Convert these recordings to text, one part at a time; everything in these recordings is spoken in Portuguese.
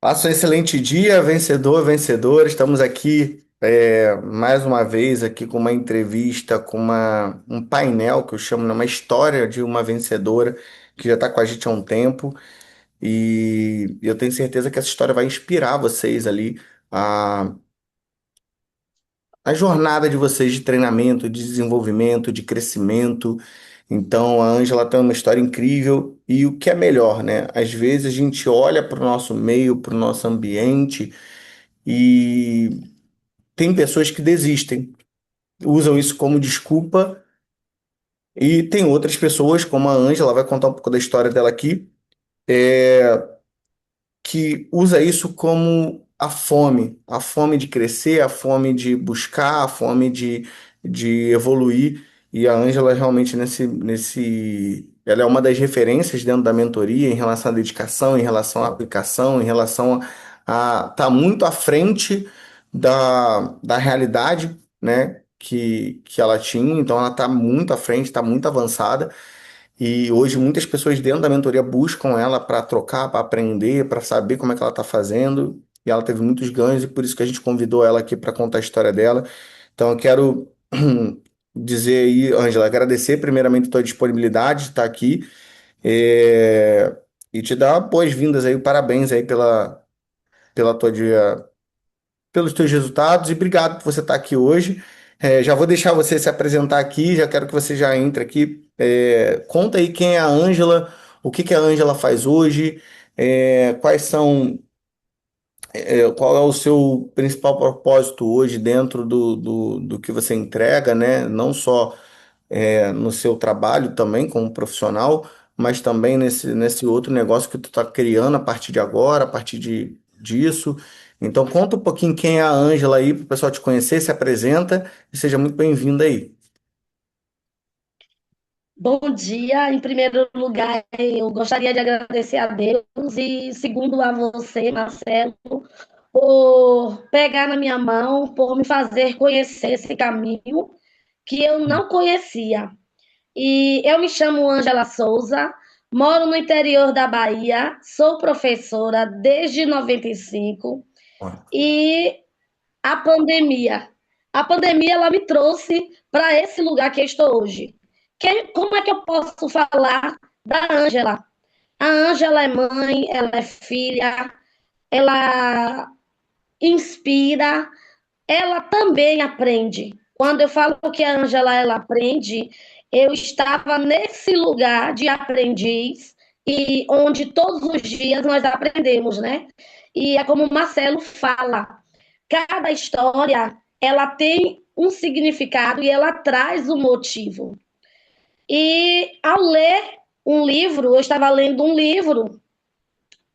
Passa um excelente dia, vencedor, vencedora. Estamos aqui mais uma vez aqui com uma entrevista, com um painel que eu chamo, né, uma história de uma vencedora que já está com a gente há um tempo e eu tenho certeza que essa história vai inspirar vocês ali a jornada de vocês de treinamento, de desenvolvimento, de crescimento. Então, a Ângela tem uma história incrível e o que é melhor, né? Às vezes a gente olha para o nosso meio, para o nosso ambiente e tem pessoas que desistem, usam isso como desculpa, e tem outras pessoas, como a Ângela, vai contar um pouco da história dela aqui, que usa isso como a fome de crescer, a fome de buscar, a fome de evoluir. E a Ângela realmente ela é uma das referências dentro da mentoria em relação à dedicação, em relação à aplicação, em relação a estar muito à frente da realidade, né? Que ela tinha, então ela está muito à frente, está muito avançada. E hoje muitas pessoas dentro da mentoria buscam ela para trocar, para aprender, para saber como é que ela está fazendo. E ela teve muitos ganhos e por isso que a gente convidou ela aqui para contar a história dela. Então eu quero dizer aí, Ângela, agradecer primeiramente a tua disponibilidade de estar aqui e te dar boas-vindas aí, parabéns aí pela tua dia, pelos teus resultados e obrigado por você estar aqui hoje. Já vou deixar você se apresentar aqui, já quero que você já entre aqui. Conta aí quem é a Ângela, o que que a Ângela faz hoje, quais são, qual é o seu principal propósito hoje dentro do que você entrega, né? Não só no seu trabalho também como profissional, mas também nesse outro negócio que tu está criando a partir de agora, a partir disso. Então, conta um pouquinho quem é a Ângela aí, para o pessoal te conhecer, se apresenta e seja muito bem-vinda aí. Bom dia. Em primeiro lugar, eu gostaria de agradecer a Deus e, segundo, a você, Marcelo, por pegar na minha mão, por me fazer conhecer esse caminho que eu não conhecia. E eu me chamo Ângela Souza, moro no interior da Bahia, sou professora desde 95 e a pandemia, a pandemia ela me trouxe para esse lugar que eu estou hoje. Como é que eu posso falar da Ângela? A Ângela é mãe, ela é filha, ela inspira, ela também aprende. Quando eu falo que a Ângela ela aprende, eu estava nesse lugar de aprendiz e onde todos os dias nós aprendemos, né? E é como o Marcelo fala, cada história ela tem um significado e ela traz um motivo. E ao ler um livro, eu estava lendo um livro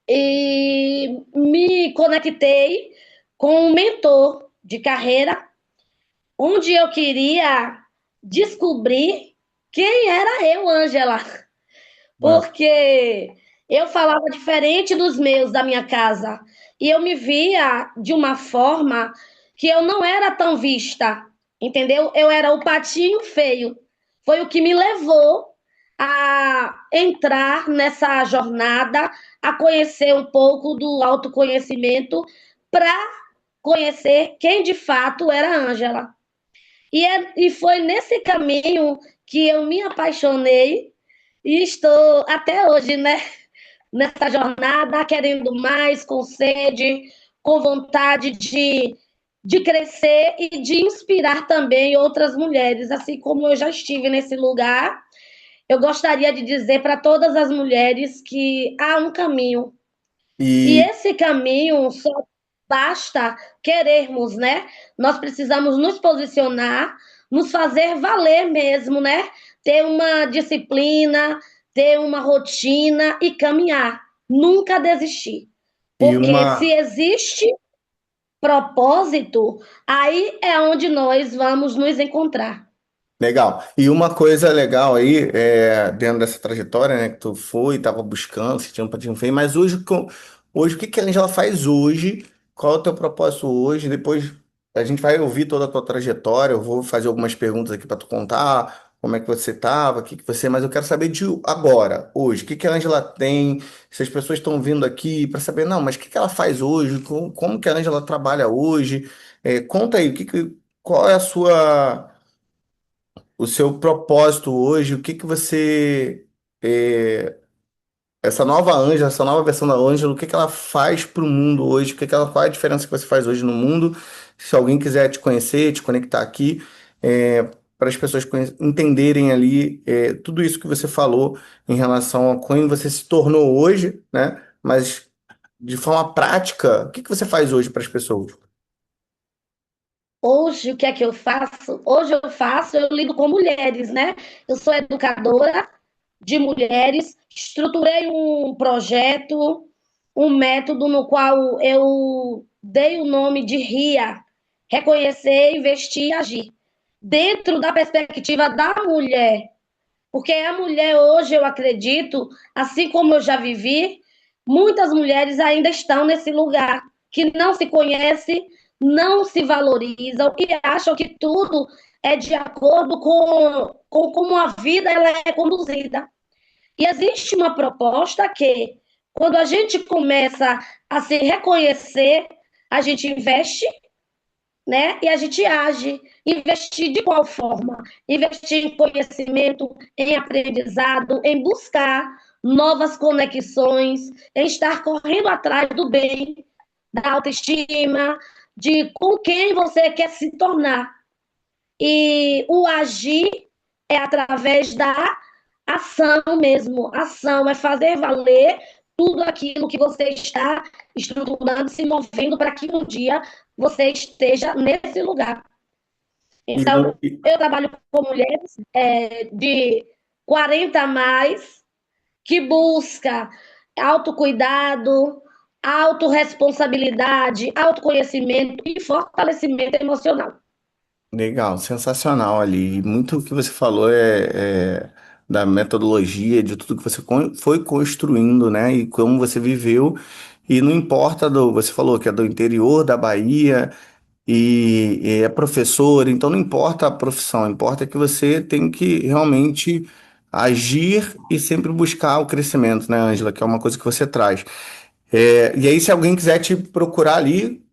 e me conectei com um mentor de carreira, onde eu queria descobrir quem era eu, Ângela, Ah, porque eu falava diferente dos meus da minha casa e eu me via de uma forma que eu não era tão vista, entendeu? Eu era o patinho feio. Foi o que me levou a entrar nessa jornada, a conhecer um pouco do autoconhecimento para conhecer quem de fato era a Ângela. E foi nesse caminho que eu me apaixonei e estou até hoje, né, nessa jornada, querendo mais, com sede, com vontade de crescer e de inspirar também outras mulheres. Assim como eu já estive nesse lugar, eu gostaria de dizer para todas as mulheres que há um caminho. E E, esse caminho só basta querermos, né? Nós precisamos nos posicionar, nos fazer valer mesmo, né? Ter uma disciplina, ter uma rotina e caminhar. Nunca desistir. e Porque se uma. existe propósito, aí é onde nós vamos nos encontrar. Legal. E uma coisa legal aí, dentro dessa trajetória, né, que tu foi, estava buscando, se tinha um patinho feio, mas hoje o que que a Angela faz hoje? Qual é o teu propósito hoje? Depois a gente vai ouvir toda a tua trajetória, eu vou fazer algumas perguntas aqui para tu contar, como é que você estava, o que que você, mas eu quero saber de agora, hoje, o que que a Ângela tem, se as pessoas estão vindo aqui para saber, não, mas o que que ela faz hoje, como que a Ângela trabalha hoje. Conta aí, qual é o seu propósito hoje, o que que você, é, essa nova Ângela, essa nova versão da Ângela, o que que ela faz para o mundo hoje, qual é a diferença que você faz hoje no mundo, se alguém quiser te conhecer, te conectar aqui, para as pessoas entenderem ali tudo isso que você falou em relação a quem você se tornou hoje, né? Mas de forma prática, o que que você faz hoje para as pessoas? Hoje, o que é que eu faço? Hoje eu lido com mulheres, né? Eu sou educadora de mulheres, estruturei um projeto, um método no qual eu dei o nome de RIA, reconhecer, investir e agir, dentro da perspectiva da mulher. Porque a mulher hoje, eu acredito, assim como eu já vivi, muitas mulheres ainda estão nesse lugar, que não se conhece, não se valorizam e acham que tudo é de acordo com como a vida ela é conduzida. E existe uma proposta que, quando a gente começa a se reconhecer, a gente investe, né? E a gente age. Investir de qual forma? Investir em conhecimento, em aprendizado, em buscar novas conexões, em estar correndo atrás do bem, da autoestima, de com quem você quer se tornar. E o agir é através da ação mesmo. Ação é fazer valer tudo aquilo que você está estruturando, se movendo para que um dia você esteja nesse lugar. E, Então, eu trabalho com mulheres de 40 a mais que busca autocuidado, autorresponsabilidade, autoconhecimento e fortalecimento emocional. Legal, sensacional ali. Muito o que você falou é da metodologia, de tudo que você foi construindo, né? E como você viveu. E não importa você falou que é do interior da Bahia e é professor, então não importa a profissão, importa que você tem que realmente agir e sempre buscar o crescimento, né, Ângela? Que é uma coisa que você traz. E aí, se alguém quiser te procurar ali,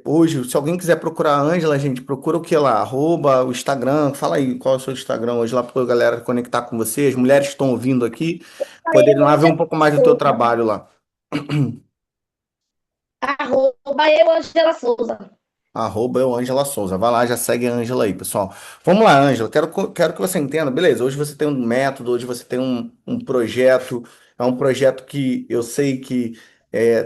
hoje, se alguém quiser procurar a Ângela, gente, procura o que lá? Arroba, o Instagram, fala aí qual é o seu Instagram hoje lá para a galera conectar com você, as mulheres que estão ouvindo aqui, poderem lá ver um pouco mais do teu trabalho lá. Arroba eu, Angela Souza. Arroba eu, Ângela Souza. Vai lá, já segue a Ângela aí, pessoal. Vamos lá, Ângela. Quero que você entenda. Beleza, hoje você tem um método, hoje você tem um projeto. É um projeto que eu sei que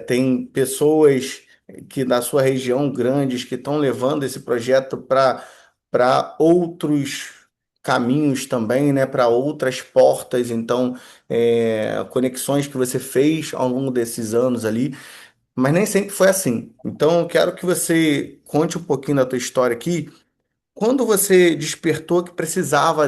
tem pessoas que na sua região grandes que estão levando esse projeto para outros caminhos também, né? Para outras portas. Então, conexões que você fez ao longo desses anos ali. Mas nem sempre foi assim. Então, eu quero que você conte um pouquinho da tua história aqui. Quando você despertou que precisava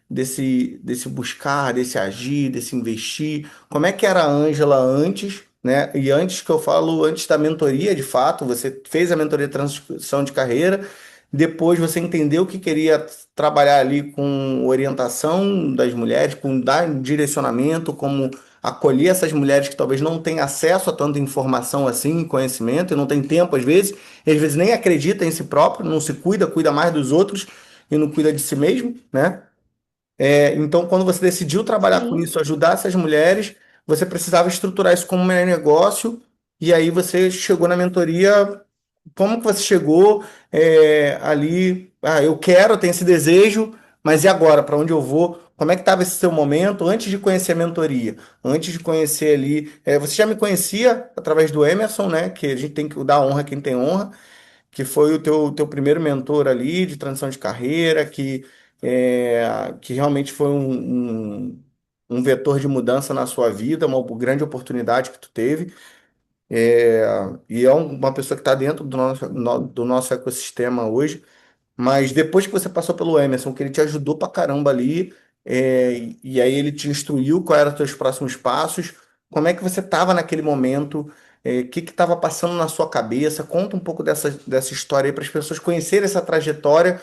desse buscar, desse agir, desse investir, como é que era a Ângela antes, né? E antes que eu falo, antes da mentoria, de fato, você fez a mentoria de transição de carreira, depois você entendeu que queria trabalhar ali com orientação das mulheres, com dar direcionamento, como acolher essas mulheres que talvez não tenham acesso a tanta informação assim, conhecimento, e não tem tempo às vezes nem acredita em si próprio, não se cuida, cuida mais dos outros e não cuida de si mesmo, né? Então, quando você decidiu trabalhar com Sim. isso, ajudar essas mulheres, você precisava estruturar isso como um negócio, e aí você chegou na mentoria. Como que você chegou ali? Ah, eu quero, tenho esse desejo, mas e agora? Para onde eu vou? Como é que estava esse seu momento antes de conhecer a mentoria? Antes de conhecer ali, você já me conhecia através do Emerson, né? Que a gente tem que dar honra a quem tem honra, que foi o teu primeiro mentor ali de transição de carreira, que realmente foi um vetor de mudança na sua vida, uma grande oportunidade que tu teve. E é uma pessoa que está dentro do nosso ecossistema hoje. Mas depois que você passou pelo Emerson, que ele te ajudou pra caramba ali, e aí ele te instruiu quais eram os teus próximos passos, como é que você estava naquele momento, o que estava passando na sua cabeça? Conta um pouco dessa história aí para as pessoas conhecerem essa trajetória,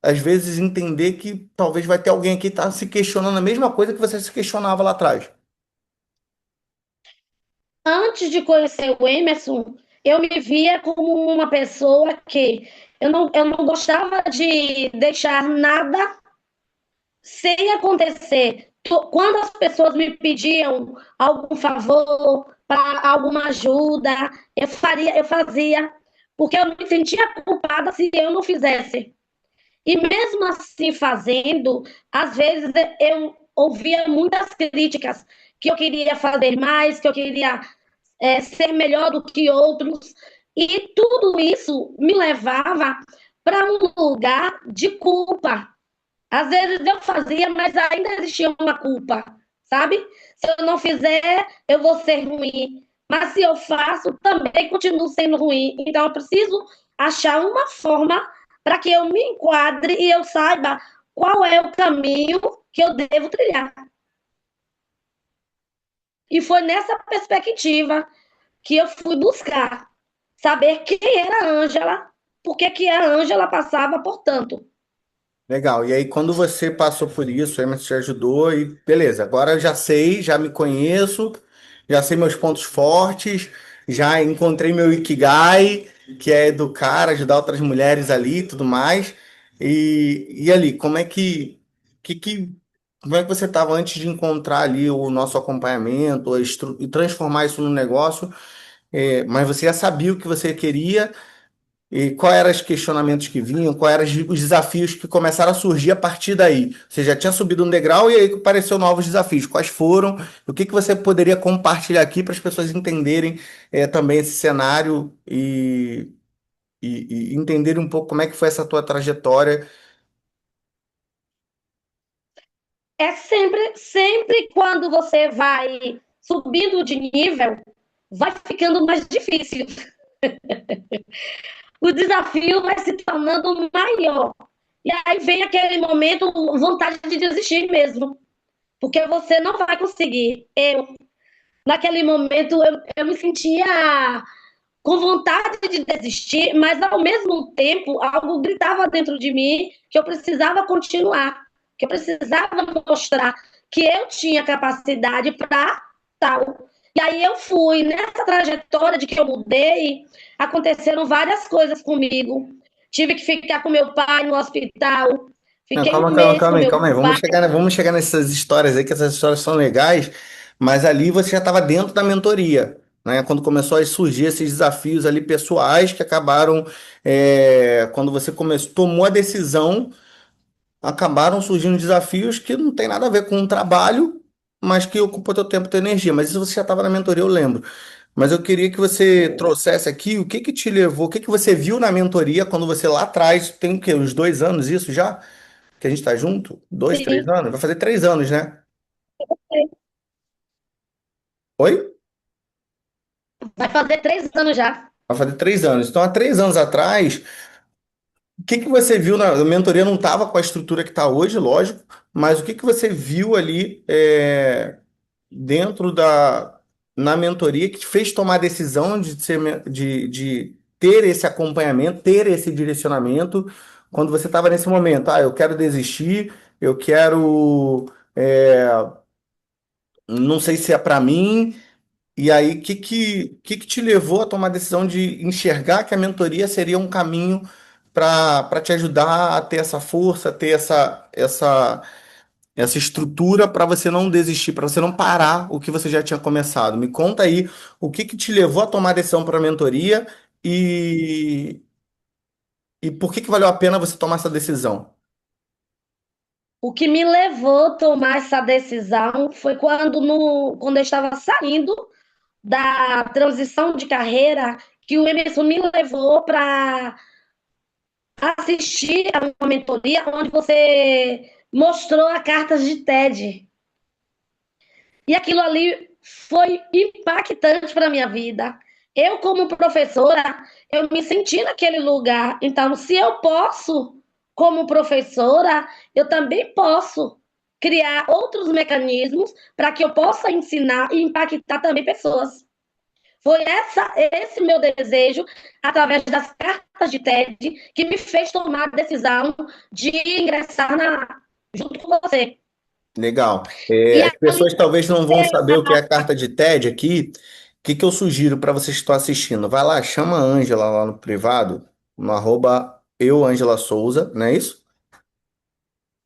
às vezes entender que talvez vai ter alguém aqui que está se questionando a mesma coisa que você se questionava lá atrás. Antes de conhecer o Emerson, eu me via como uma pessoa que eu não gostava de deixar nada sem acontecer. Quando as pessoas me pediam algum favor, para alguma ajuda, eu fazia, porque eu me sentia culpada se eu não fizesse. E mesmo assim fazendo, às vezes eu ouvia muitas críticas que eu queria fazer mais, que eu queria ser melhor do que outros. E tudo isso me levava para um lugar de culpa. Às vezes eu fazia, mas ainda existia uma culpa, sabe? Se eu não fizer, eu vou ser ruim. Mas se eu faço, também continuo sendo ruim. Então eu preciso achar uma forma para que eu me enquadre e eu saiba qual é o caminho que eu devo trilhar. E foi nessa perspectiva que eu fui buscar saber quem era a Ângela, por que a Ângela passava por tanto. Legal. E aí, quando você passou por isso, o Emerson te ajudou e beleza, agora eu já sei, já me conheço, já sei meus pontos fortes, já encontrei meu Ikigai, que é educar, ajudar outras mulheres ali e tudo mais. E ali, que, como é que você estava antes de encontrar ali o nosso acompanhamento, e transformar isso num negócio? Mas você já sabia o que você queria. E quais eram os questionamentos que vinham, quais eram os desafios que começaram a surgir a partir daí? Você já tinha subido um degrau e aí apareceu novos desafios. Quais foram? O que que você poderia compartilhar aqui para as pessoas entenderem também esse cenário e entenderem um pouco como é que foi essa tua trajetória? É sempre quando você vai subindo de nível, vai ficando mais difícil. O desafio vai se tornando maior. E aí vem aquele momento, vontade de desistir mesmo. Porque você não vai conseguir. Naquele momento, eu me sentia com vontade de desistir, mas ao mesmo tempo, algo gritava dentro de mim que eu precisava continuar, que eu precisava mostrar que eu tinha capacidade para tal. E aí eu fui, nessa trajetória de que eu mudei, aconteceram várias coisas comigo. Tive que ficar com meu pai no hospital, Não, fiquei calma, um calma, mês com calma aí, meu calma aí. pai. Vamos chegar nessas histórias aí, que essas histórias são legais, mas ali você já estava dentro da mentoria, né? Quando começou a surgir esses desafios ali pessoais que acabaram, quando você começou, tomou a decisão, acabaram surgindo desafios que não tem nada a ver com o trabalho, mas que ocupam teu tempo e tua energia. Mas isso você já estava na mentoria, eu lembro. Mas eu queria que você trouxesse aqui o que que te levou, o que que você viu na mentoria quando você lá atrás, tem o quê, uns 2 anos isso já? Que a gente tá junto? Dois, três Sim, anos? Vai fazer 3 anos, né? Oi? vai fazer 3 anos já. Vai fazer 3 anos. Então, há 3 anos atrás, o que que você viu na a mentoria? Não estava com a estrutura que está hoje, lógico, mas o que que você viu ali dentro na mentoria que te fez tomar a decisão de ter esse acompanhamento, ter esse direcionamento, quando você estava nesse momento? Ah, eu quero desistir, eu quero. Não sei se é para mim. E aí, o que te levou a tomar a decisão de enxergar que a mentoria seria um caminho para te ajudar a ter essa força, ter essa estrutura para você não desistir, para você não parar o que você já tinha começado? Me conta aí o que te levou a tomar a decisão para a mentoria e, e por que valeu a pena você tomar essa decisão? O que me levou a tomar essa decisão foi quando eu estava saindo da transição de carreira, que o Emerson me levou para assistir a uma mentoria onde você mostrou a cartas de TED. E aquilo ali foi impactante para a minha vida. Eu, como professora, eu me senti naquele lugar. Então, se eu posso, como professora, eu também posso criar outros mecanismos para que eu possa ensinar e impactar também pessoas. Foi esse meu desejo, através das cartas de TED, que me fez tomar a decisão de ingressar junto com você. Legal. E As ali pessoas talvez não vão saber o que é a carta de TED aqui. O que que eu sugiro para vocês que estão assistindo? Vai lá, chama a Ângela lá no privado, no arroba @Souza, não é isso?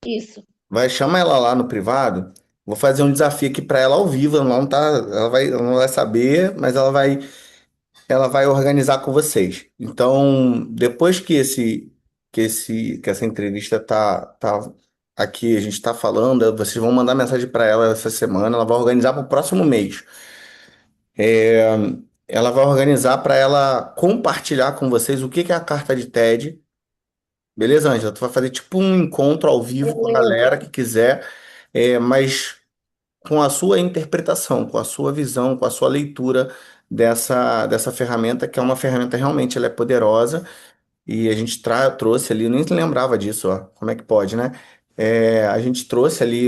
isso. Vai, chama ela lá no privado. Vou fazer um desafio aqui para ela ao vivo. Ela não tá, ela não vai saber, mas ela vai organizar com vocês. Então, depois que essa entrevista tá aqui, a gente está falando, vocês vão mandar mensagem para ela essa semana. Ela vai organizar para o próximo mês. Ela vai organizar para ela compartilhar com vocês o que que é a carta de TED. Beleza, Ângela? Tu vai fazer tipo um encontro ao vivo com a galera que quiser, mas com a sua interpretação, com a sua visão, com a sua leitura dessa ferramenta, que é uma ferramenta realmente ela é poderosa, e a gente trouxe ali, eu nem lembrava disso, ó, como é que pode, né? A gente trouxe ali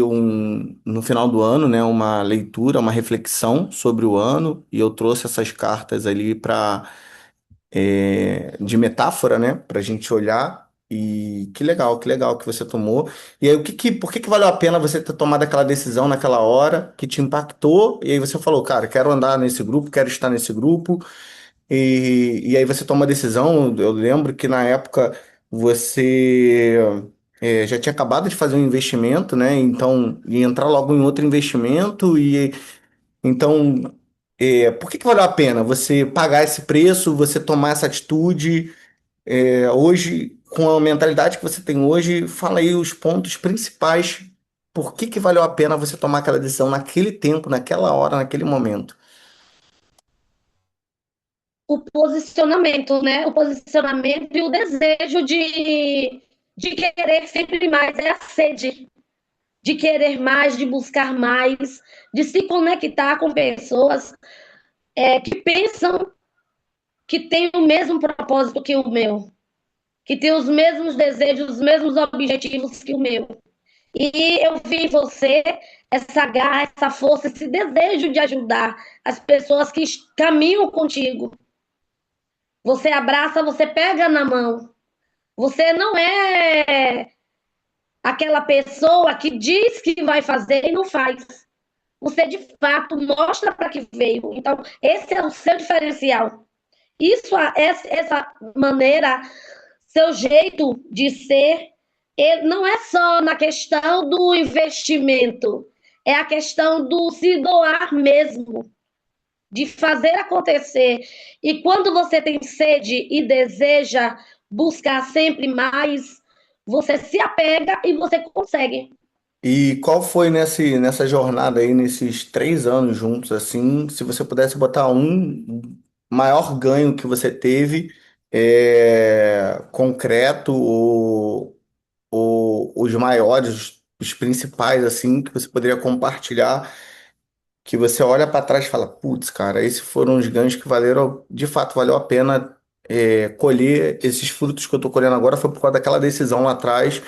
no final do ano, né, uma leitura, uma reflexão sobre o ano, e eu trouxe essas cartas ali de metáfora, né, para a gente olhar. E que legal que você tomou. E aí, por que que valeu a pena você ter tomado aquela decisão naquela hora que te impactou? E aí você falou, cara, quero andar nesse grupo, quero estar nesse grupo. E aí você toma a decisão. Eu lembro que na época você já tinha acabado de fazer um investimento, né? Então, ia entrar logo em outro investimento. E então, por que que valeu a pena você pagar esse preço, você tomar essa atitude? Hoje, com a mentalidade que você tem hoje, fala aí os pontos principais. Por que que valeu a pena você tomar aquela decisão naquele tempo, naquela hora, naquele momento? O posicionamento, né? O posicionamento e o desejo de querer sempre mais, é a sede de querer mais, de buscar mais, de se conectar com pessoas que pensam que têm o mesmo propósito que o meu, que têm os mesmos desejos, os mesmos objetivos que o meu. E eu vi em você essa garra, essa força, esse desejo de ajudar as pessoas que caminham contigo. Você abraça, você pega na mão. Você não é aquela pessoa que diz que vai fazer e não faz. Você de fato mostra para que veio. Então, esse é o seu diferencial. Isso, essa maneira, seu jeito de ser, ele não é só na questão do investimento, é a questão do se doar mesmo, de fazer acontecer. E quando você tem sede e deseja buscar sempre mais, você se apega e você consegue. E qual foi nessa jornada aí, nesses 3 anos juntos, assim, se você pudesse botar um maior ganho que você teve, concreto, ou os maiores, os principais, assim, que você poderia compartilhar, que você olha para trás e fala, putz, cara, esses foram os ganhos que valeram, de fato, valeu a pena, colher esses frutos que eu tô colhendo agora, foi por causa daquela decisão lá atrás,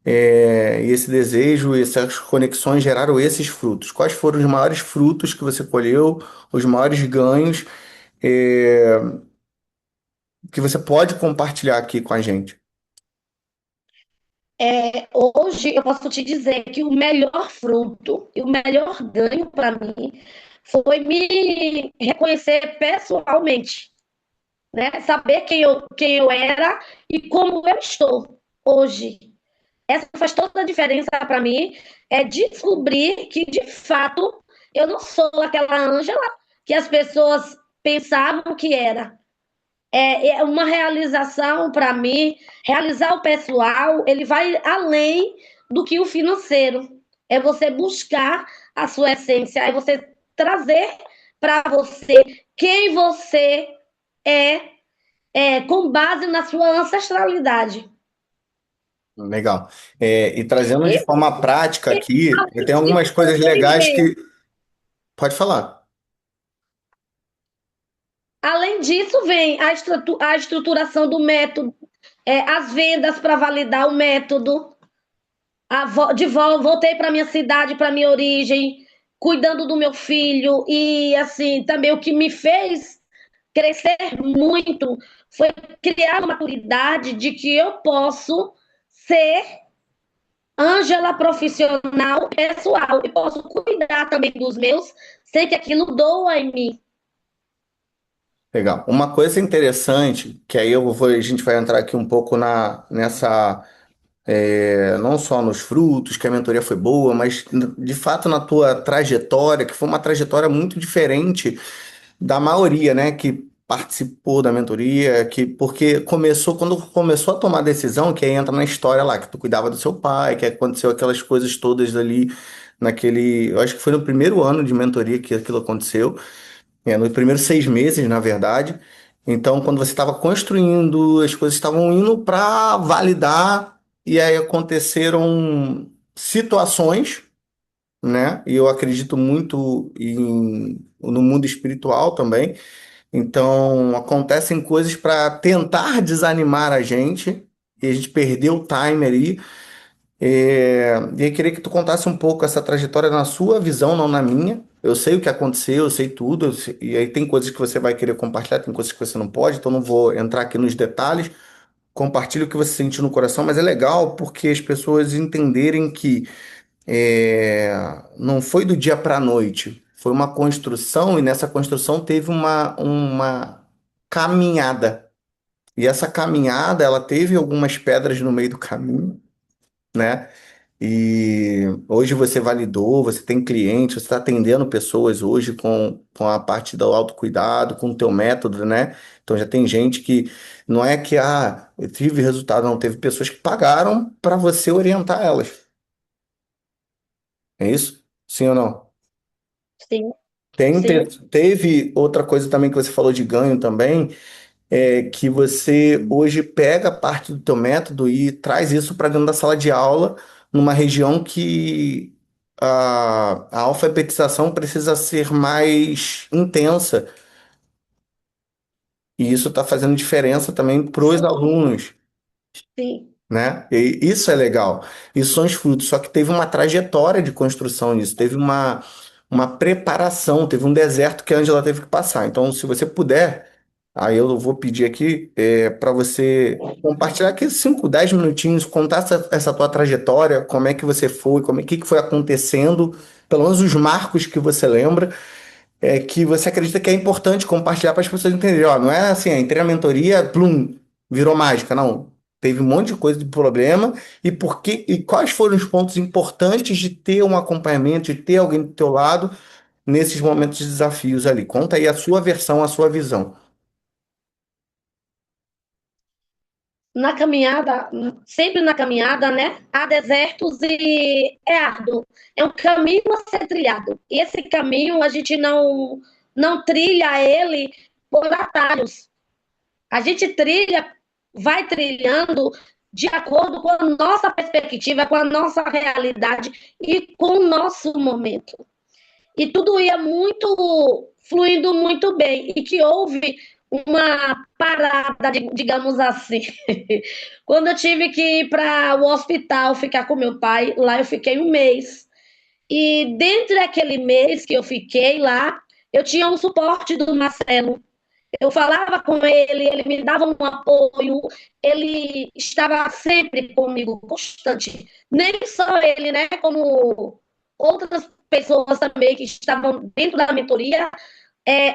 e esse desejo, essas conexões geraram esses frutos. Quais foram os maiores frutos que você colheu, os maiores ganhos, é, que você pode compartilhar aqui com a gente? Hoje eu posso te dizer que o melhor fruto e o melhor ganho para mim foi me reconhecer pessoalmente, né? Saber quem eu era e como eu estou hoje. Essa faz toda a diferença para mim, é descobrir que, de fato, eu não sou aquela Ângela que as pessoas pensavam que era. É uma realização para mim, realizar o pessoal, ele vai além do que o financeiro. É você buscar a sua essência, é você trazer para você quem você é, com base na sua ancestralidade. Legal. E trazendo E, de forma prática e aqui, eu tenho além algumas disso, coisas também legais vem, que. Pode falar. além disso, vem a estruturação do método, as vendas para validar o método, voltei para minha cidade, para minha origem, cuidando do meu filho e assim também o que me fez crescer muito, foi criar uma maturidade de que eu posso ser Ângela profissional pessoal e posso cuidar também dos meus sem que aquilo doa em mim. Legal. Uma coisa interessante, que aí a gente vai entrar aqui um pouco nessa, não só nos frutos, que a mentoria foi boa, mas de fato na tua trajetória, que foi uma trajetória muito diferente da maioria, né, que participou da mentoria, que porque quando começou a tomar a decisão, que aí entra na história lá, que tu cuidava do seu pai, que aconteceu aquelas coisas todas ali eu acho que foi no primeiro ano de mentoria que aquilo aconteceu, nos primeiros 6 meses, na verdade. Então, quando você estava construindo, as coisas estavam indo para validar, e aí aconteceram situações, né? E eu acredito muito no mundo espiritual também. Então, acontecem coisas para tentar desanimar a gente, e a gente perdeu o time ali. E eu queria que tu contasse um pouco essa trajetória na sua visão, não na minha. Eu sei o que aconteceu, eu sei tudo, e aí tem coisas que você vai querer compartilhar, tem coisas que você não pode, então não vou entrar aqui nos detalhes. Compartilhe o que você sentiu no coração, mas é legal porque as pessoas entenderem que não foi do dia para a noite, foi uma construção, e nessa construção teve uma caminhada. E essa caminhada, ela teve algumas pedras no meio do caminho, né? E hoje você validou, você tem clientes, você está atendendo pessoas hoje com a parte do autocuidado, com o teu método, né? Então já tem gente que não é que eu tive resultado, não, teve pessoas que pagaram para você orientar elas. É isso? Sim ou não? Sim, Tem, sim, teve outra coisa também que você falou de ganho também, que você hoje pega parte do teu método e traz isso para dentro da sala de aula, numa região que a alfabetização precisa ser mais intensa. E isso está fazendo diferença também para os alunos, sim. né? E isso é legal. Isso são os frutos. Só que teve uma trajetória de construção nisso, teve uma preparação, teve um deserto que a Angela teve que passar. Então, se você puder, aí eu vou pedir aqui para você compartilhar aqui 5, 10 minutinhos, contar essa tua trajetória, como é que você foi, que foi acontecendo, pelo menos os marcos que você lembra, que você acredita que é importante compartilhar para as pessoas entenderem. Ó, não é assim, entrei na mentoria, plum, virou mágica. Não. Teve um monte de coisa de problema e quais foram os pontos importantes de ter um acompanhamento, de ter alguém do teu lado nesses momentos de desafios ali. Conta aí a sua versão, a sua visão. Na caminhada, sempre na caminhada, né? Há desertos e é árduo. É um caminho a ser trilhado. E esse caminho a gente não trilha ele por atalhos. A gente vai trilhando de acordo com a nossa perspectiva, com a nossa realidade e com o nosso momento. E tudo ia fluindo muito bem. E que houve uma parada, digamos assim. Quando eu tive que ir para o hospital ficar com meu pai, lá eu fiquei um mês. E dentro daquele mês que eu fiquei lá, eu tinha um suporte do Marcelo. Eu falava com ele me dava um apoio, ele estava sempre comigo, constante. Nem só ele, né? Como outras pessoas também que estavam dentro da mentoria,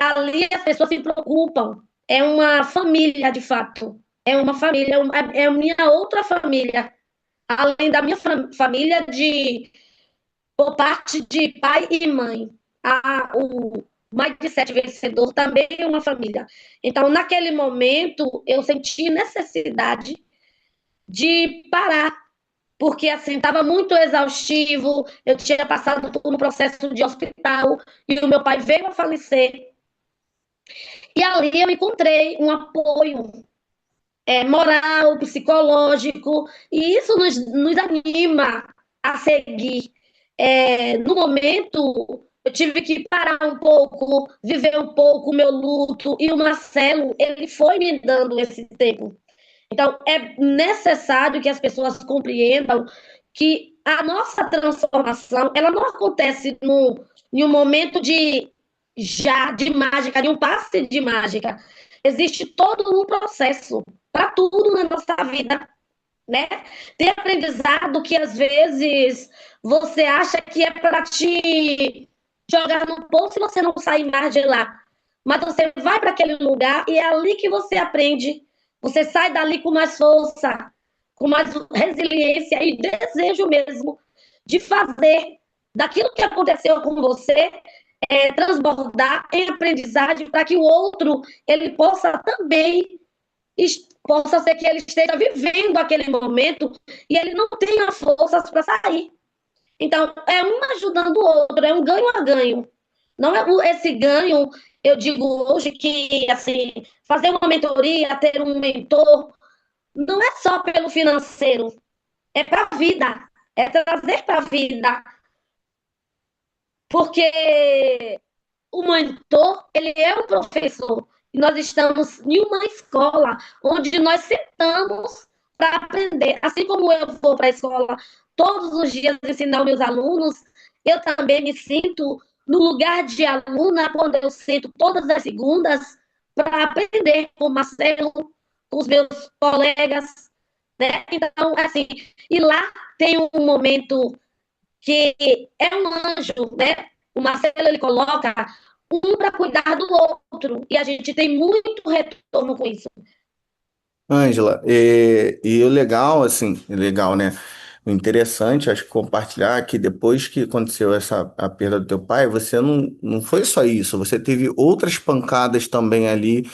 ali as pessoas se preocupam. É uma família, de fato. É uma família, é a minha outra família. Além da minha família por parte de pai e mãe. O Mindset Vencedor também é uma família. Então, naquele momento, eu senti necessidade de parar, porque assim estava muito exaustivo, eu tinha passado por um processo de hospital e o meu pai veio a falecer. E ali eu encontrei um apoio moral, psicológico, e isso nos anima a seguir. No momento, eu tive que parar um pouco, viver um pouco o meu luto, e o Marcelo, ele foi me dando esse tempo. Então, é necessário que as pessoas compreendam que a nossa transformação, ela não acontece em um momento de já de mágica, de um passe de mágica. Existe todo um processo para tudo na nossa vida, né? Tem aprendizado que às vezes você acha que é para te jogar no poço e você não sair mais de lá. Mas você vai para aquele lugar e é ali que você aprende. Você sai dali com mais força, com mais resiliência e desejo mesmo de fazer daquilo que aconteceu com você transbordar em aprendizagem para que o outro ele possa também possa ser que ele esteja vivendo aquele momento e ele não tenha forças para sair. Então, é um ajudando o outro, é um ganho a ganho. Não é esse ganho, eu digo hoje que assim, fazer uma mentoria, ter um mentor, não é só pelo financeiro, é para a vida, é trazer para a vida, porque o mentor, ele é um professor. E nós estamos em uma escola onde nós sentamos para aprender. Assim como eu vou para a escola todos os dias ensinar os meus alunos, eu também me sinto no lugar de aluna quando eu sento todas as segundas para aprender com o Marcelo, com os meus colegas, né? Então, assim, e lá tem um momento que é um anjo, né? O Marcelo ele coloca um para cuidar do outro e a gente tem muito retorno com isso. Ângela, e o legal, assim, legal, né? O interessante, acho que compartilhar que depois que aconteceu a perda do teu pai, você não foi só isso, você teve outras pancadas também ali,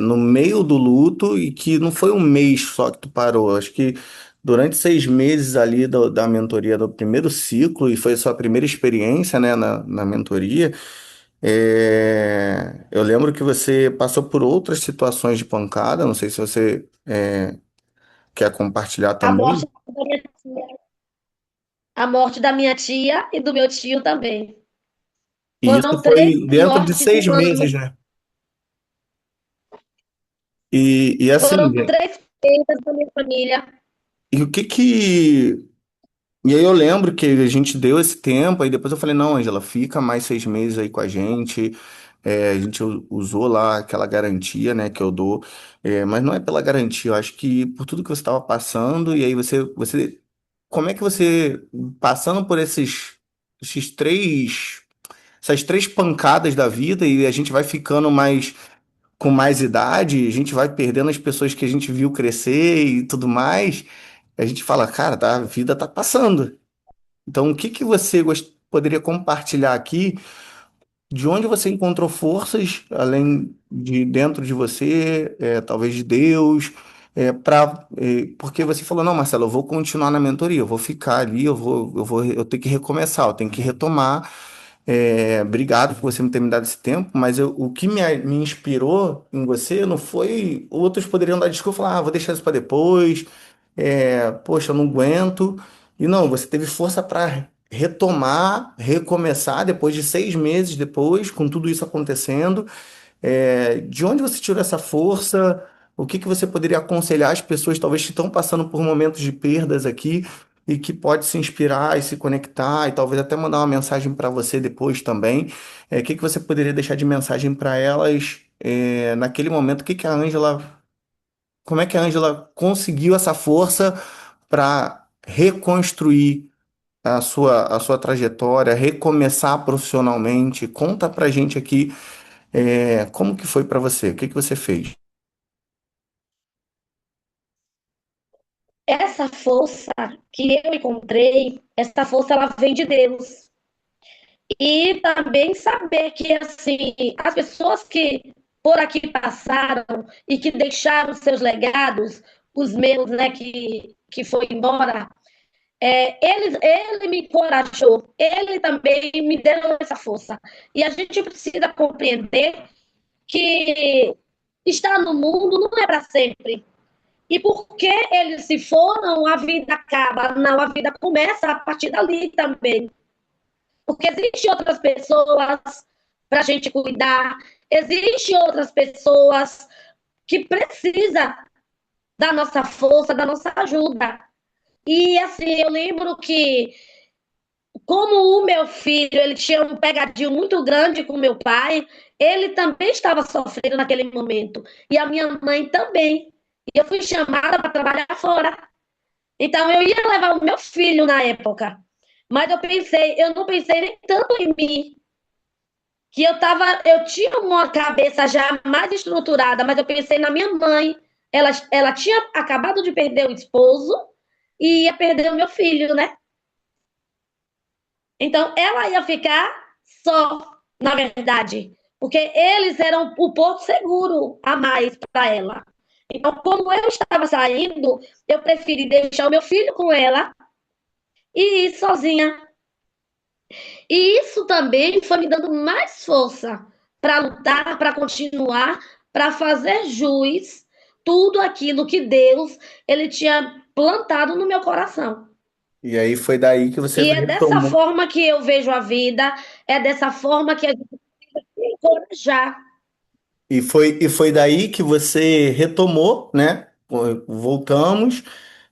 no meio do luto e que não foi um mês só que tu parou. Acho que durante 6 meses ali da mentoria do primeiro ciclo, e foi a sua primeira experiência, né, na mentoria, eu lembro que você passou por outras situações de pancada, não sei se você quer compartilhar A morte também. da minha tia, a morte da minha tia e do meu tio também. E isso Foram três foi dentro de mortes seis em um ano. meses, né? E assim, Foram três perdas da minha família. e o que que. E aí eu lembro que a gente deu esse tempo, aí depois eu falei, não, Angela, fica mais 6 meses aí com a gente. A gente usou lá aquela garantia, né, que eu dou. Mas não é pela garantia, eu acho que por tudo que você estava passando, e aí como é que você, passando por esses essas três pancadas da vida, e a gente vai ficando com mais idade, a gente vai perdendo as pessoas que a gente viu crescer e tudo mais, a gente fala, cara, a vida tá passando. Então, o que que você poderia compartilhar aqui de onde você encontrou forças, além de dentro de você, talvez de Deus, porque você falou, não, Marcelo, eu vou continuar na mentoria, eu vou ficar ali, eu tenho que recomeçar, eu tenho que retomar. Obrigado por você me ter me dado esse tempo, mas o que me inspirou em você não foi. Outros poderiam dar desculpa e falar, vou deixar isso para depois, poxa, eu não aguento. E não, você teve força para retomar, recomeçar depois de 6 meses depois, com tudo isso acontecendo. De onde você tirou essa força? O que que você poderia aconselhar as pessoas, talvez que estão passando por momentos de perdas aqui e que pode se inspirar e se conectar e talvez até mandar uma mensagem para você depois também? O que que você poderia deixar de mensagem para elas, naquele momento? Como é que a Ângela conseguiu essa força para reconstruir a sua trajetória, recomeçar profissionalmente? Conta pra gente aqui, como que foi para você? O que que você fez? Essa força que eu encontrei, essa força ela vem de Deus. E também saber que assim, as pessoas que por aqui passaram e que deixaram seus legados, os meus, né, que foi embora, ele me encorajou, ele também me deu essa força. E a gente precisa compreender que estar no mundo não é para sempre. E porque eles se foram, a vida acaba. Não, a vida começa a partir dali também. Porque existem outras pessoas para a gente cuidar, existem outras pessoas que precisam da nossa força, da nossa ajuda. E assim, eu lembro que como o meu filho, ele tinha um pegadinho muito grande com meu pai, ele também estava sofrendo naquele momento. E a minha mãe também. E eu fui chamada para trabalhar fora. Então eu ia levar o meu filho na época. Mas eu não pensei nem tanto em mim, que eu tinha uma cabeça já mais estruturada, mas eu pensei na minha mãe. Ela tinha acabado de perder o esposo e ia perder o meu filho, né? Então, ela ia ficar só, na verdade, porque eles eram o porto seguro a mais para ela. Então, como eu estava saindo, eu preferi deixar o meu filho com ela e ir sozinha. E isso também foi me dando mais força para lutar, para continuar, para fazer jus tudo aquilo que Deus ele tinha plantado no meu coração. E aí foi daí que você E é dessa retomou. forma que eu vejo a vida, é dessa forma que a gente tem que encorajar. E foi daí que você retomou, né? Voltamos.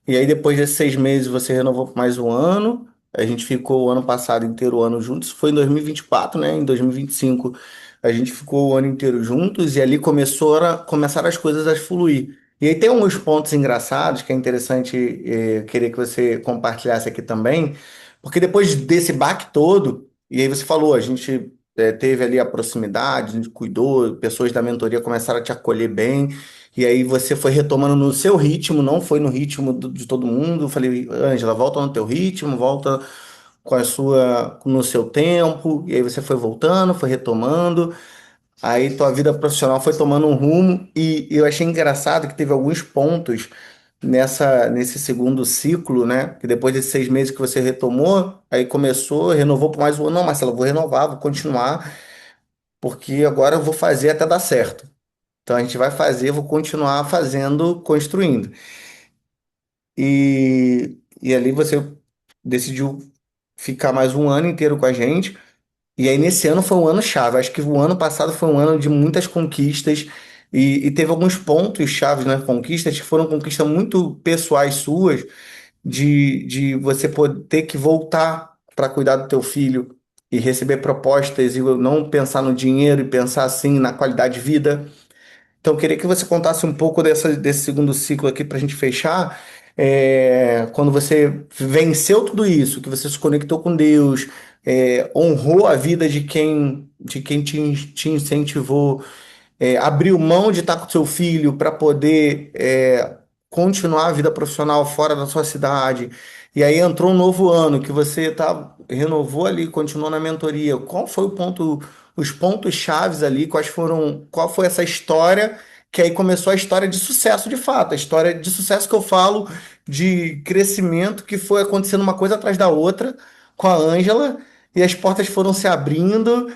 E aí, depois desses 6 meses, você renovou por mais um ano. A gente ficou o ano passado inteiro, o ano juntos. Foi em 2024, né? Em 2025, a gente ficou o ano inteiro juntos. E ali começaram as coisas a fluir. E aí tem alguns pontos engraçados que é interessante, querer que você compartilhasse aqui também. Porque depois desse baque todo, e aí você falou, a gente teve ali a proximidade, a gente cuidou, pessoas da mentoria começaram a te acolher bem. E aí você foi retomando no seu ritmo, não foi no ritmo de todo mundo. Eu falei, Ângela, volta no teu ritmo, volta no seu tempo. E aí você foi voltando, foi retomando. Aí tua vida profissional foi tomando um rumo. E eu achei engraçado que teve alguns pontos nesse segundo ciclo, né? Que depois desses 6 meses que você retomou, aí começou, renovou por mais um ano. Não, Marcelo, eu vou renovar, vou continuar, porque agora eu vou fazer até dar certo. Então a gente vai fazer, vou continuar fazendo, construindo. E ali você decidiu ficar mais um ano inteiro com a gente. E aí nesse ano foi um ano chave. Acho que o ano passado foi um ano de muitas conquistas e teve alguns pontos chaves nas conquistas que foram conquistas muito pessoais suas, de você poder ter que voltar para cuidar do teu filho e receber propostas e não pensar no dinheiro e pensar assim na qualidade de vida. Então, eu queria que você contasse um pouco desse segundo ciclo aqui para a gente fechar. Quando você venceu tudo isso, que você se conectou com Deus, honrou a vida de quem te incentivou, abriu mão de estar com seu filho para poder continuar a vida profissional fora da sua cidade. E aí entrou um novo ano que você renovou ali, continuou na mentoria. Qual foi os pontos chaves ali? Qual foi essa história que aí começou a história de sucesso de fato? A história de sucesso que eu falo de crescimento que foi acontecendo uma coisa atrás da outra com a Ângela e as portas foram se abrindo.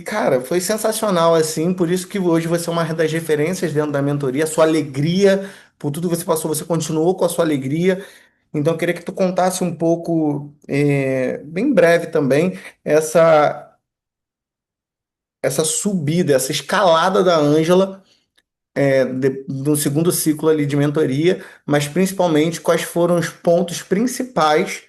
Cara, foi sensacional, assim, por isso que hoje você é uma das referências dentro da mentoria, a sua alegria, por tudo que você passou, você continuou com a sua alegria. Então, eu queria que tu contasse um pouco, bem breve também, essa subida, essa escalada da Ângela, no segundo ciclo ali de mentoria, mas principalmente quais foram os pontos principais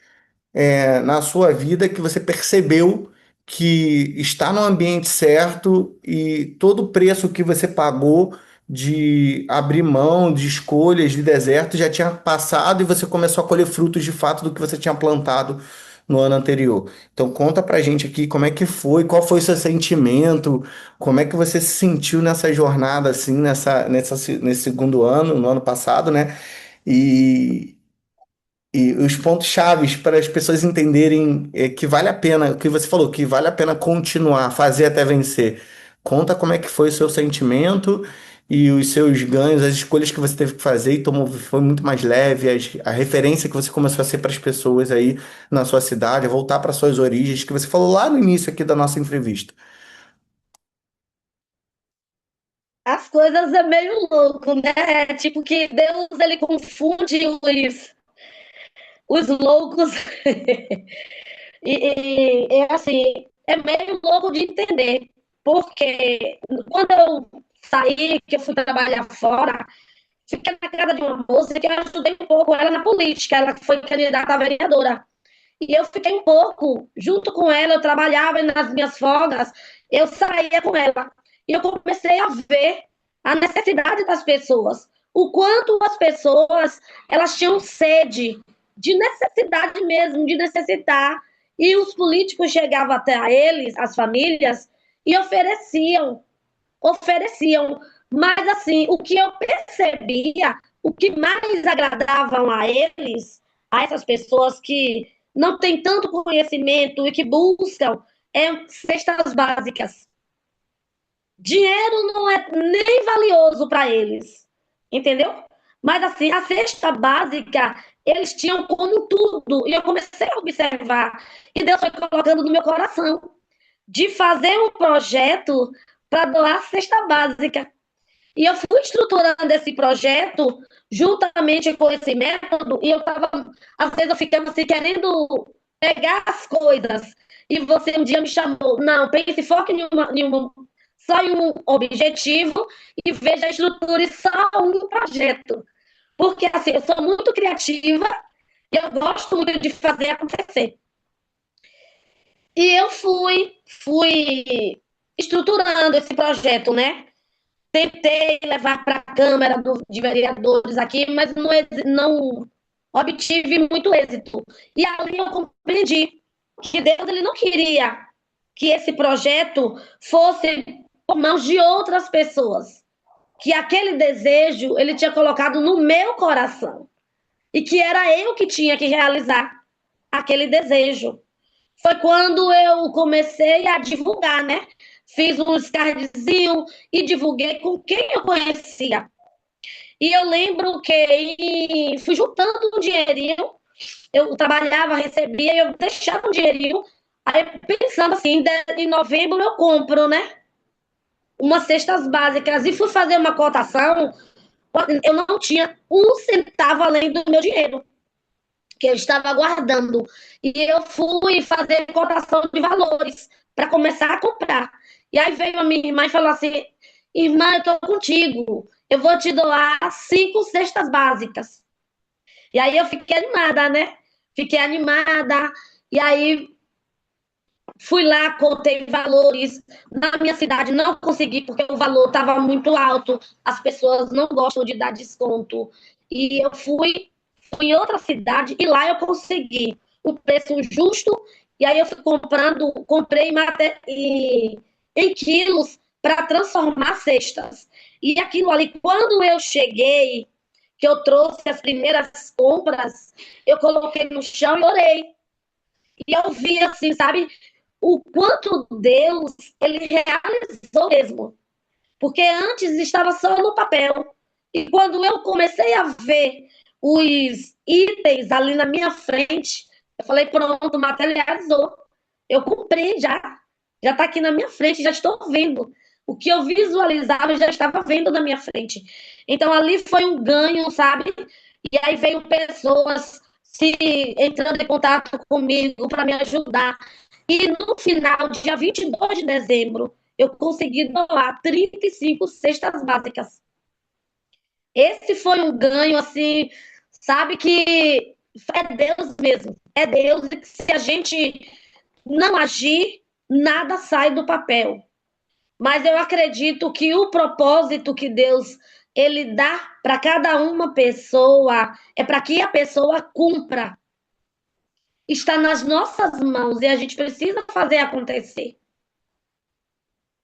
na sua vida que você percebeu que está no ambiente certo e todo o preço que você pagou de abrir mão de escolhas de deserto já tinha passado e você começou a colher frutos de fato do que você tinha plantado no ano anterior. Então conta pra gente aqui como é que foi, qual foi o seu sentimento, como é que você se sentiu nessa jornada assim, nesse segundo ano, no ano passado, né? E, e os pontos chaves para as pessoas entenderem que vale a pena, o que você falou, que vale a pena continuar, fazer até vencer. Conta como é que foi o seu sentimento e os seus ganhos, as escolhas que você teve que fazer e tomou, foi muito mais leve, a referência que você começou a ser para as pessoas aí na sua cidade, a voltar para suas origens, que você falou lá no início aqui da nossa entrevista. As coisas é meio louco, né? Tipo que Deus ele confunde os loucos. É assim, é meio louco de entender. Porque quando eu saí, que eu fui trabalhar fora, fiquei na casa de uma moça que eu ajudei um pouco ela na política. Ela foi candidata a vereadora. E eu fiquei um pouco junto com ela, eu trabalhava e nas minhas folgas, eu saía com ela. E eu comecei a ver a necessidade das pessoas, o quanto as pessoas elas tinham sede de necessidade mesmo, de necessitar. E os políticos chegavam até a eles, as famílias, e ofereciam. Mas assim, o que eu percebia, o que mais agradavam a eles, a essas pessoas que não têm tanto conhecimento e que buscam cestas básicas. Dinheiro não é nem valioso para eles, entendeu? Mas assim, a cesta básica, eles tinham como tudo. E eu comecei a observar. E Deus foi colocando no meu coração de fazer um projeto para doar cesta básica. E eu fui estruturando esse projeto juntamente com esse método, e eu estava, às vezes eu ficava assim, querendo pegar as coisas. E você um dia me chamou, não, pense, foque só em um objetivo e veja a estrutura e só um projeto. Porque assim, eu sou muito criativa e eu gosto muito de fazer acontecer. E eu fui estruturando esse projeto, né? Tentei levar para a Câmara de Vereadores aqui, mas não obtive muito êxito. E ali eu compreendi que Deus ele não queria que esse projeto fosse por mãos de outras pessoas, que aquele desejo ele tinha colocado no meu coração e que era eu que tinha que realizar aquele desejo. Foi quando eu comecei a divulgar, né? Fiz um cardzinho e divulguei com quem eu conhecia. E eu lembro que fui juntando um dinheirinho, eu trabalhava, recebia, e eu deixava um dinheirinho, aí pensando assim, em novembro eu compro, né? Umas cestas básicas, e fui fazer uma cotação, eu não tinha um centavo além do meu dinheiro, que eu estava guardando. E eu fui fazer cotação de valores para começar a comprar. E aí veio a minha irmã e falou assim: irmã, eu estou contigo, eu vou te doar 5 cestas básicas. E aí eu fiquei animada, né? Fiquei animada. E aí fui lá, contei valores. Na minha cidade não consegui, porque o valor estava muito alto. As pessoas não gostam de dar desconto. E eu fui em outra cidade e lá eu consegui um preço justo. E aí eu fui comprando, comprei em quilos para transformar cestas. E aquilo ali, quando eu cheguei, que eu trouxe as primeiras compras, eu coloquei no chão e orei. E eu vi assim, sabe, o quanto Deus ele realizou mesmo. Porque antes estava só no papel. E quando eu comecei a ver os itens ali na minha frente, eu falei, pronto, materializou. Eu comprei já. Já está aqui na minha frente, já estou vendo. O que eu visualizava, eu já estava vendo na minha frente. Então ali foi um ganho, sabe? E aí veio pessoas se entrando em contato comigo para me ajudar. E no final, dia 22 de dezembro, eu consegui doar 35 cestas básicas. Esse foi um ganho, assim, sabe, que é Deus mesmo. É Deus, e que se a gente não agir, nada sai do papel. Mas eu acredito que o propósito que Deus ele dá para cada uma pessoa é para que a pessoa cumpra. Está nas nossas mãos e a gente precisa fazer acontecer.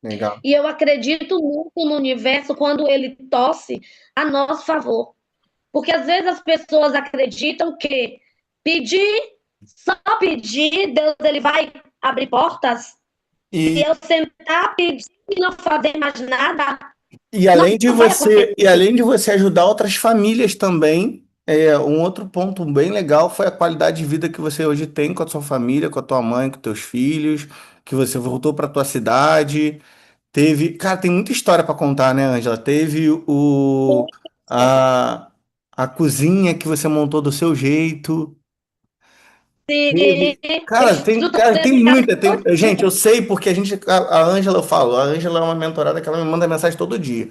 Legal. E eu acredito muito no universo quando ele torce a nosso favor. Porque às vezes as pessoas acreditam que pedir, só pedir, Deus ele vai abrir portas. Se E, eu sentar, pedir e não fazer mais nada, e não além de vai você, e acontecer. além de você ajudar outras famílias também, um outro ponto bem legal foi a qualidade de vida que você hoje tem com a sua família, com a tua mãe, com teus filhos, que você voltou para tua cidade. Teve, cara, tem muita história para contar, né, Ângela? Teve a, a cozinha que você montou do seu jeito. Sim, Teve, eu cara, estruturei tem minha casa muita, gente, todinha. eu sei porque a Ângela, eu falo, a Ângela é uma mentorada que ela me manda mensagem todo dia.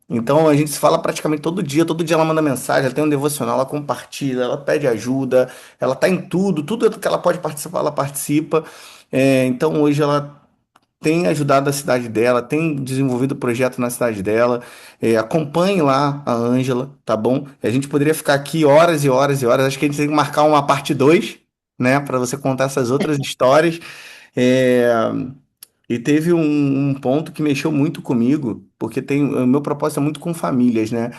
Então a gente se fala praticamente todo dia ela manda mensagem, ela tem um devocional, ela compartilha, ela pede ajuda, ela tá em tudo, tudo que ela pode participar, ela participa. Então hoje ela tem ajudado a cidade dela, tem desenvolvido projeto na cidade dela. Acompanhe lá a Ângela, tá bom? A gente poderia ficar aqui horas e horas e horas. Acho que a gente tem que marcar uma parte 2, né, para você contar essas outras histórias. É, e teve um ponto que mexeu muito comigo, porque o meu propósito é muito com famílias, né?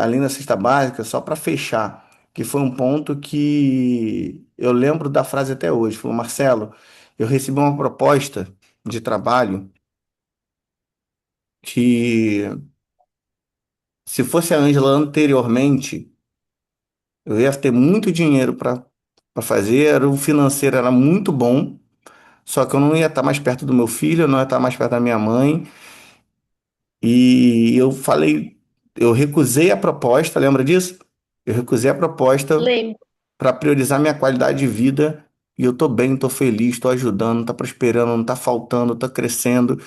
Além da cesta básica, só para fechar, que foi um ponto que eu lembro da frase até hoje. Falou, Marcelo, eu recebi uma proposta de trabalho que, se fosse a Ângela anteriormente, eu ia ter muito dinheiro para fazer, o financeiro era muito bom, só que eu não ia estar mais perto do meu filho, eu não ia estar mais perto da minha mãe. E eu falei, eu recusei a proposta, lembra disso? Eu recusei a proposta Lembro. para priorizar minha qualidade de vida. E eu tô bem, tô feliz, tô ajudando, tá prosperando, não tá faltando, tá crescendo.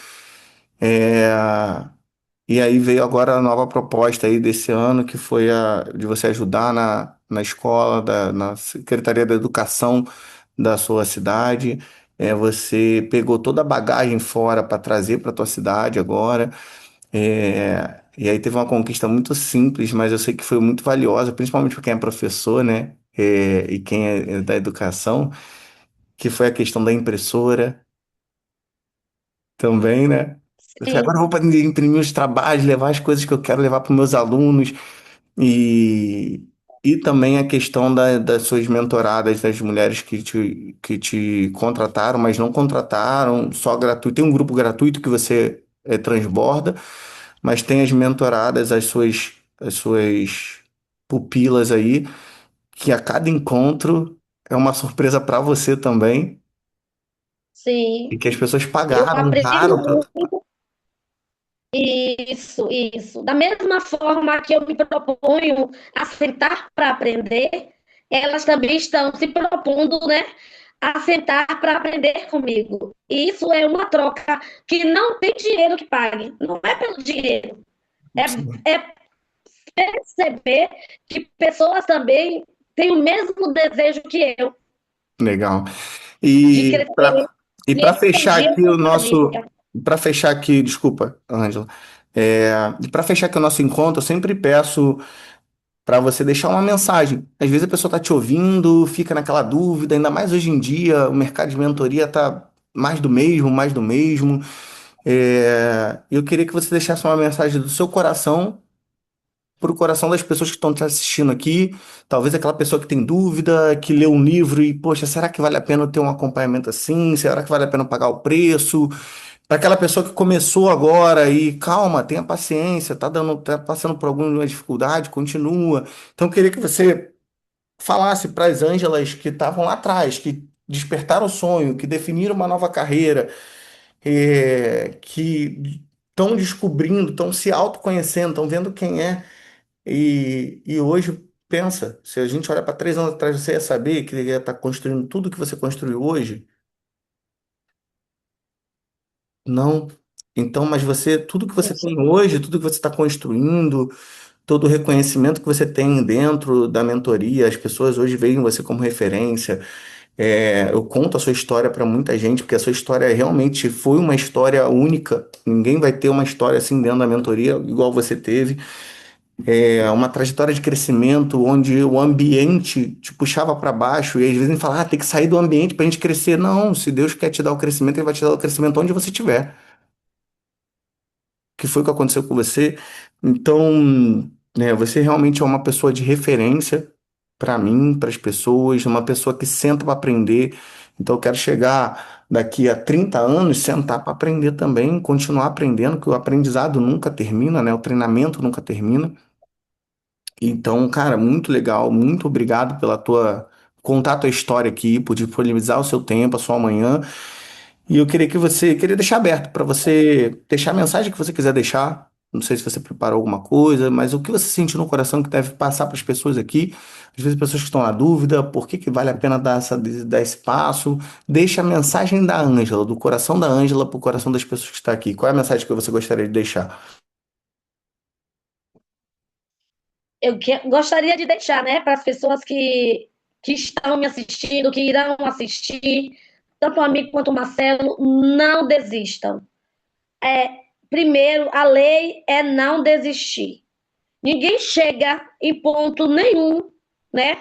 É, E aí veio agora a nova proposta aí desse ano, que foi a de você ajudar na escola, na Secretaria da Educação da sua cidade. Você pegou toda a bagagem fora para trazer para tua cidade agora. E aí teve uma conquista muito simples, mas eu sei que foi muito valiosa, principalmente para quem é professor, né? E quem é da educação, que foi a questão da impressora também, né? Eu falei, agora Sim, eu vou poder imprimir os trabalhos, levar as coisas que eu quero levar para os meus alunos. E, e também a questão das suas mentoradas, das mulheres que te contrataram, mas não contrataram, só gratuito. Tem um grupo gratuito que você transborda, mas tem as mentoradas, as suas pupilas aí, que a cada encontro é uma surpresa para você também, e sim. que as pessoas Eu pagaram aprendi caro para. muito. Isso, isso. Da mesma forma que eu me proponho a sentar para aprender, elas também estão se propondo, né, a sentar para aprender comigo. E isso é uma troca que não tem dinheiro que pague, não é pelo dinheiro, é perceber que pessoas também têm o mesmo desejo que eu Legal. de E crescer para e e para fechar expandir a aqui sua o nosso, família. para fechar aqui, desculpa, Ângela. E para fechar aqui o nosso encontro, eu sempre peço para você deixar uma mensagem. Às vezes a pessoa está te ouvindo, fica naquela dúvida, ainda mais hoje em dia, o mercado de mentoria está mais do mesmo, mais do mesmo. Eu queria que você deixasse uma mensagem do seu coração para o coração das pessoas que estão te assistindo aqui, talvez aquela pessoa que tem dúvida, que lê um livro e, poxa, será que vale a pena eu ter um acompanhamento assim? Será que vale a pena pagar o preço? Para aquela pessoa que começou agora e, calma, tenha paciência, tá passando por alguma dificuldade, continua. Então, eu queria que você falasse para as Ângelas que estavam lá atrás, que despertaram o sonho, que definiram uma nova carreira, que estão descobrindo, estão se autoconhecendo, estão vendo quem é. E hoje, pensa, se a gente olhar para 3 anos atrás, você ia saber que ele ia estar construindo tudo que você construiu hoje? Não. Então, mas tudo que você tem hoje, tudo que você está construindo, todo o reconhecimento que você tem dentro da mentoria, as pessoas hoje veem você como referência. Eu conto a sua história para muita gente, porque a sua história realmente foi uma história única. Ninguém vai ter uma história assim dentro da mentoria, igual você teve. Uma trajetória de crescimento onde o ambiente te puxava para baixo e às vezes a gente fala, tem que sair do ambiente para a gente crescer. Não, se Deus quer te dar o crescimento, Ele vai te dar o crescimento onde você estiver. Que foi o que aconteceu com você. Então, você realmente é uma pessoa de referência para mim, para as pessoas, uma pessoa que senta para aprender. Então, eu quero chegar daqui a 30 anos, sentar para aprender também, continuar aprendendo, que o aprendizado nunca termina, né? O treinamento nunca termina. Então, cara, muito legal, muito obrigado pela tua contar a tua história aqui, por disponibilizar o seu tempo, a sua manhã. E eu queria deixar aberto para você deixar a mensagem que você quiser deixar. Não sei se você preparou alguma coisa, mas o que você sentiu no coração que deve passar para as pessoas aqui, às vezes pessoas que estão na dúvida, por que que vale a pena dar esse passo. Deixa a mensagem da Ângela, do coração da Ângela para o coração das pessoas que estão aqui. Qual é a mensagem que você gostaria de deixar? gostaria de deixar, né, para as pessoas que estão me assistindo, que irão assistir, tanto o amigo quanto o Marcelo, não desistam. Primeiro, a lei é não desistir. Ninguém chega em ponto nenhum, né,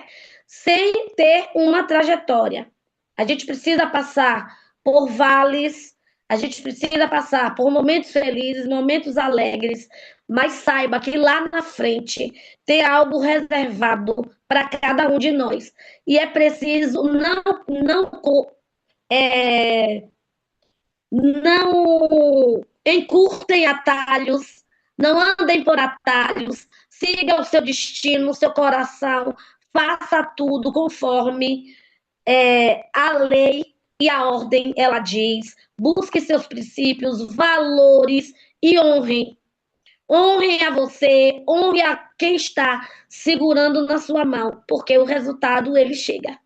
sem ter uma trajetória. A gente precisa passar por vales, a gente precisa passar por momentos felizes, momentos alegres, mas saiba que lá na frente tem algo reservado para cada um de nós. E é preciso é, não encurtem atalhos, não andem por atalhos, siga o seu destino, o seu coração, faça tudo conforme a lei e a ordem ela diz. Busque seus princípios, valores e honrem. Honrem a você, honre a quem está segurando na sua mão, porque o resultado ele chega.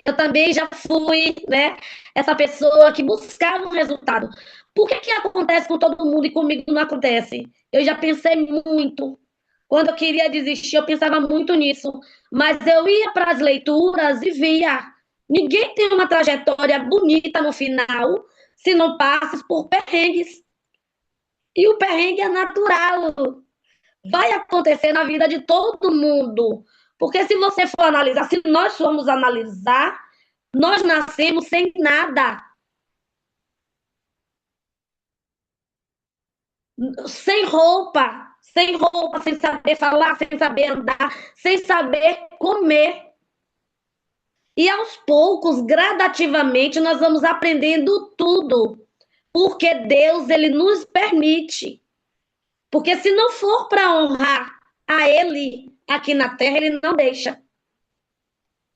Eu também já fui, né, essa pessoa que buscava um resultado. Por que acontece com todo mundo e comigo não acontece? Eu já pensei muito. Quando eu queria desistir, eu pensava muito nisso. Mas eu ia para as leituras e via. Ninguém tem uma trajetória bonita no final se não passes por perrengues. E o perrengue é natural. Vai acontecer na vida de todo mundo. Porque se você for analisar, se nós formos analisar, nós nascemos sem nada, sem roupa, sem saber falar, sem saber andar, sem saber comer. E aos poucos, gradativamente, nós vamos aprendendo tudo, porque Deus ele nos permite. Porque se não for para honrar a Ele aqui na terra, Ele não deixa.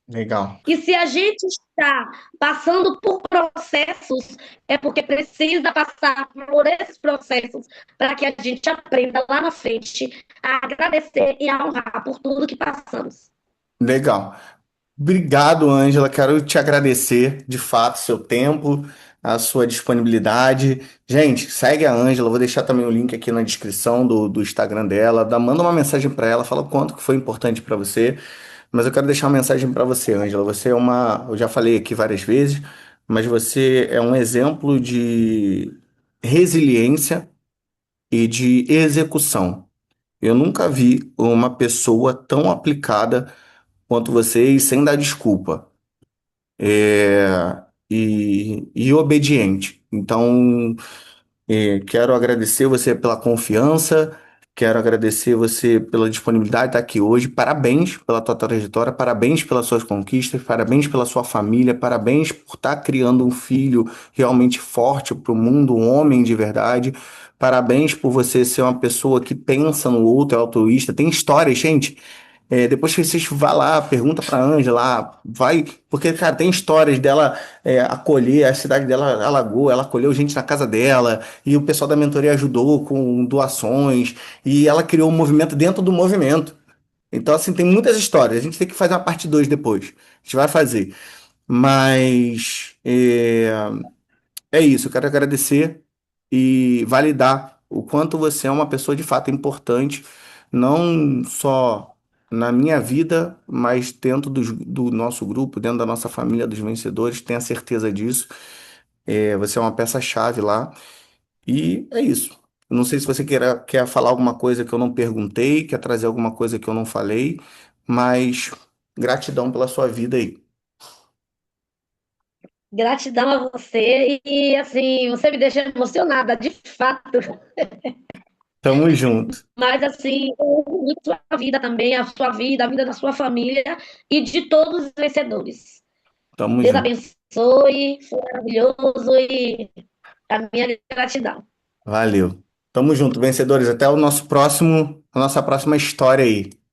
Legal. E se a gente está passando por processos, é porque precisa passar por esses processos para que a gente aprenda lá na frente a agradecer e a honrar por tudo que passamos. Legal. Obrigado, Ângela. Quero te agradecer de fato seu tempo, a sua disponibilidade. Gente, segue a Ângela. Vou deixar também o link aqui na descrição do Instagram dela. Manda uma mensagem para ela, fala o quanto que foi importante para você. Mas eu quero deixar uma mensagem para você, Ângela. Você é uma, eu já falei aqui várias vezes, mas você é um exemplo de resiliência e de execução. Eu nunca vi uma pessoa tão aplicada quanto você e sem dar desculpa. E obediente. Então, quero agradecer você pela confiança, quero agradecer você pela disponibilidade de estar aqui hoje. Parabéns pela tua trajetória, parabéns pelas suas conquistas, parabéns pela sua família, parabéns por estar criando um filho realmente forte para o mundo, um homem de verdade. Parabéns por você ser uma pessoa que pensa no outro, é altruísta. Tem histórias, gente. Depois que vocês vá lá, pergunta pra Ângela, vai, porque, cara, tem histórias dela acolher, a cidade dela alagou, ela acolheu gente na casa dela, e o pessoal da mentoria ajudou com doações, e ela criou um movimento dentro do movimento. Então, assim, tem muitas histórias. A gente tem que fazer uma parte 2 depois. A gente vai fazer. Mas é isso, eu quero agradecer e validar o quanto você é uma pessoa de fato importante, não só na minha vida, mas dentro do nosso grupo, dentro da nossa família dos vencedores, tenha certeza disso. Você é uma peça-chave lá e é isso. Não sei se você quer falar alguma coisa que eu não perguntei, quer trazer alguma coisa que eu não falei, mas gratidão pela sua vida aí. Gratidão a você e, assim, você me deixa emocionada, de fato. Tamo junto. Mas, assim, eu amo muito a vida também, a sua vida, a vida da sua família e de todos os vencedores. Tamo Deus junto. abençoe, foi maravilhoso e a minha gratidão. Valeu. Tamo junto, vencedores. Até o nosso próximo, a nossa próxima história aí.